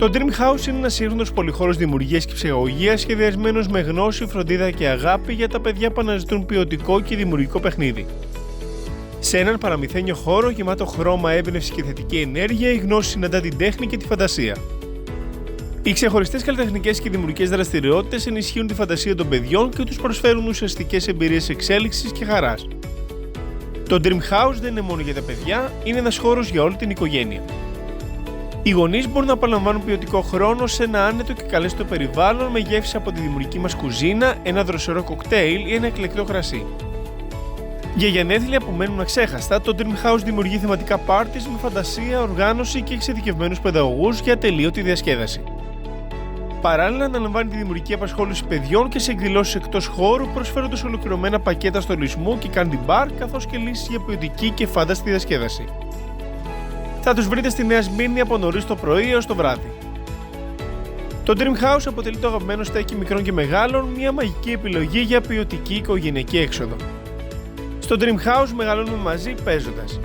Το Dream House είναι ένας σύγχρονος πολυχώρος δημιουργίας και ψυχαγωγίας σχεδιασμένος με γνώση, φροντίδα και αγάπη για τα παιδιά που αναζητούν ποιοτικό και δημιουργικό παιχνίδι. Σε έναν παραμυθένιο χώρο γεμάτο χρώμα, έμπνευση και θετική ενέργεια, η γνώση συναντά την τέχνη και τη φαντασία. Οι ξεχωριστές καλλιτεχνικές και δημιουργικές δραστηριότητες ενισχύουν τη φαντασία των παιδιών και τους προσφέρουν ουσιαστικές εμπειρίες εξέλιξης και χαράς. Το Dream House δεν είναι μόνο για τα παιδιά, είναι ένας χώρος για όλη την οικογένεια. Οι γονείς μπορούν να απολαμβάνουν ποιοτικό χρόνο σε ένα άνετο και καλέστο περιβάλλον με γεύσεις από τη δημιουργική μας κουζίνα, ένα δροσερό κοκτέιλ ή ένα εκλεκτό κρασί. Για γενέθλια που μένουν αξέχαστα, το Dream House δημιουργεί θεματικά πάρτις με φαντασία, οργάνωση και εξειδικευμένους παιδαγωγούς για ατελείωτη διασκέδαση. Παράλληλα, αναλαμβάνει τη δημιουργική απασχόληση παιδιών και σε εκδηλώσεις εκτός χώρου, προσφέροντας ολοκληρωμένα πακέτα στολισμού και candy bar, καθώς και λύσεις για ποιοτική και φάνταστη διασκέδαση. Θα τους βρείτε στη Νέα Σμύρνη από νωρίς το πρωί έως το βράδυ. Το Dream House αποτελεί το αγαπημένο στέκι μικρών και μεγάλων, μια μαγική επιλογή για ποιοτική οικογενειακή έξοδο. Στο Dream House μεγαλώνουμε μαζί παίζοντας.